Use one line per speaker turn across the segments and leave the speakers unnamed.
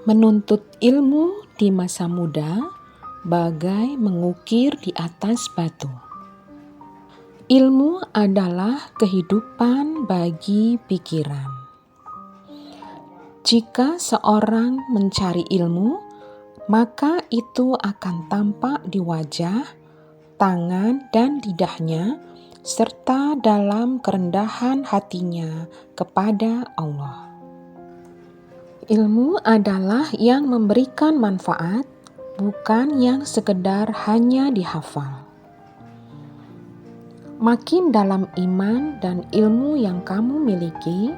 Menuntut ilmu di masa muda bagai mengukir di atas batu. Ilmu adalah kehidupan bagi pikiran. Jika seorang mencari ilmu, maka itu akan tampak di wajah, tangan, dan lidahnya, serta dalam kerendahan hatinya kepada Allah. Ilmu adalah yang memberikan manfaat, bukan yang sekedar hanya dihafal. Makin dalam iman dan ilmu yang kamu miliki,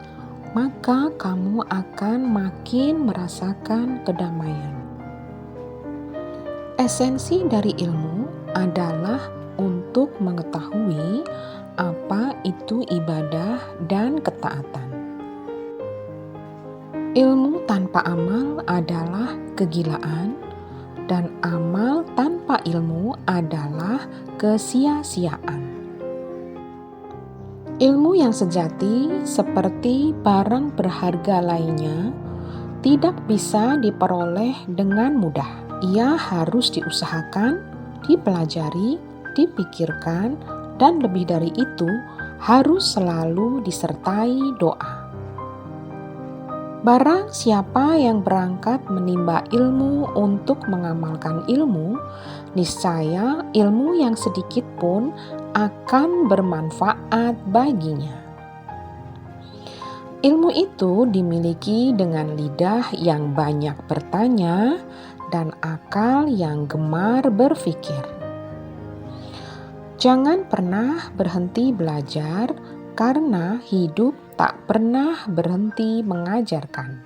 maka kamu akan makin merasakan kedamaian. Esensi dari ilmu adalah untuk mengetahui apa itu ibadah dan ketaatan. Ilmu tanpa amal adalah kegilaan, dan amal tanpa ilmu adalah kesia-siaan. Ilmu yang sejati, seperti barang berharga lainnya, tidak bisa diperoleh dengan mudah. Ia harus diusahakan, dipelajari, dipikirkan, dan lebih dari itu, harus selalu disertai doa. Barang siapa yang berangkat menimba ilmu untuk mengamalkan ilmu, niscaya ilmu yang sedikit pun akan bermanfaat baginya. Ilmu itu dimiliki dengan lidah yang banyak bertanya dan akal yang gemar berpikir. Jangan pernah berhenti belajar, karena hidup tak pernah berhenti mengajarkan.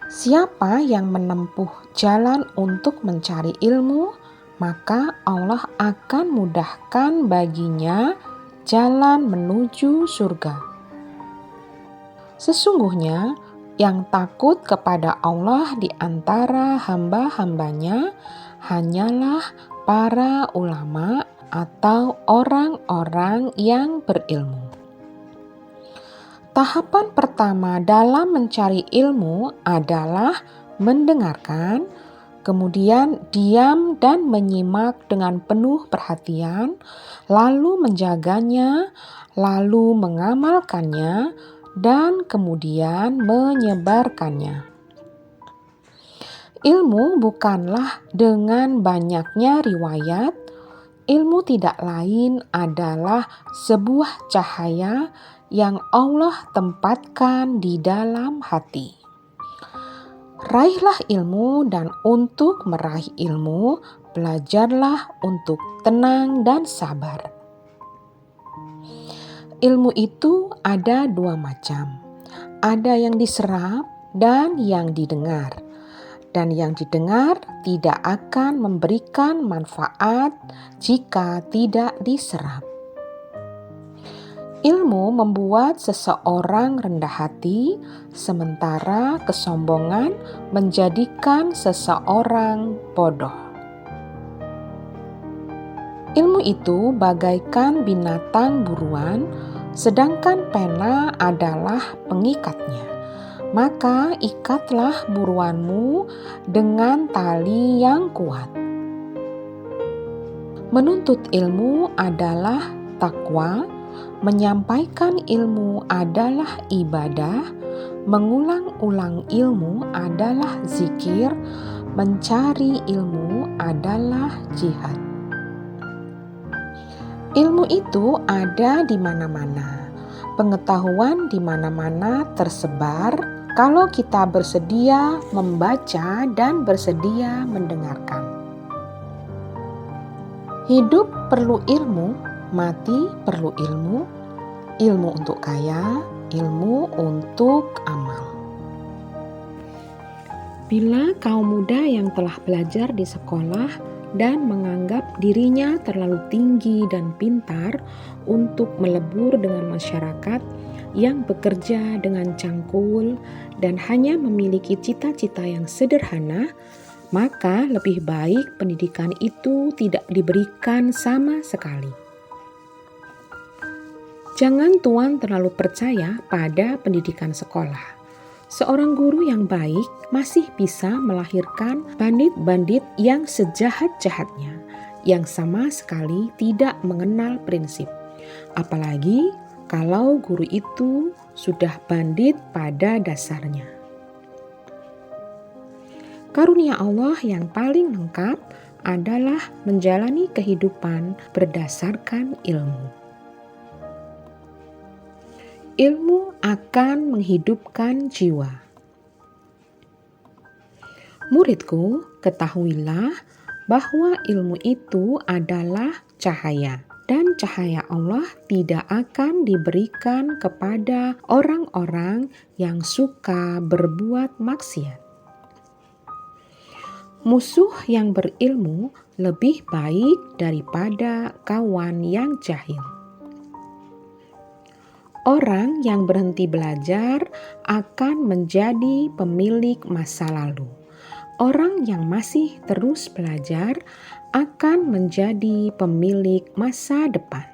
Siapa yang menempuh jalan untuk mencari ilmu, maka Allah akan mudahkan baginya jalan menuju surga. Sesungguhnya, yang takut kepada Allah di antara hamba-hambanya hanyalah para ulama atau orang-orang yang berilmu. Tahapan pertama dalam mencari ilmu adalah mendengarkan, kemudian diam dan menyimak dengan penuh perhatian, lalu menjaganya, lalu mengamalkannya, dan kemudian menyebarkannya. Ilmu bukanlah dengan banyaknya riwayat. Ilmu tidak lain adalah sebuah cahaya yang Allah tempatkan di dalam hati. Raihlah ilmu, dan untuk meraih ilmu, belajarlah untuk tenang dan sabar. Ilmu itu ada dua macam. Ada yang diserap dan yang didengar. Dan yang didengar tidak akan memberikan manfaat jika tidak diserap. Ilmu membuat seseorang rendah hati, sementara kesombongan menjadikan seseorang bodoh. Ilmu itu bagaikan binatang buruan, sedangkan pena adalah pengikatnya. Maka ikatlah buruanmu dengan tali yang kuat. Menuntut ilmu adalah takwa, menyampaikan ilmu adalah ibadah, mengulang-ulang ilmu adalah zikir, mencari ilmu adalah jihad. Ilmu itu ada di mana-mana, pengetahuan di mana-mana tersebar, kalau kita bersedia membaca dan bersedia mendengarkan. Hidup perlu ilmu, mati perlu ilmu, ilmu untuk kaya, ilmu untuk amal. Bila kaum muda yang telah belajar di sekolah dan menganggap dirinya terlalu tinggi dan pintar untuk melebur dengan masyarakat yang bekerja dengan cangkul dan hanya memiliki cita-cita yang sederhana, maka lebih baik pendidikan itu tidak diberikan sama sekali. Jangan tuan terlalu percaya pada pendidikan sekolah. Seorang guru yang baik masih bisa melahirkan bandit-bandit yang sejahat-jahatnya, yang sama sekali tidak mengenal prinsip. Apalagi kalau guru itu sudah bandit pada dasarnya. Karunia Allah yang paling lengkap adalah menjalani kehidupan berdasarkan ilmu. Ilmu akan menghidupkan jiwa. Muridku, ketahuilah bahwa ilmu itu adalah cahaya, dan cahaya Allah tidak akan diberikan kepada orang-orang yang suka berbuat maksiat. Musuh yang berilmu lebih baik daripada kawan yang jahil. Orang yang berhenti belajar akan menjadi pemilik masa lalu. Orang yang masih terus belajar akan menjadi pemilik masa depan.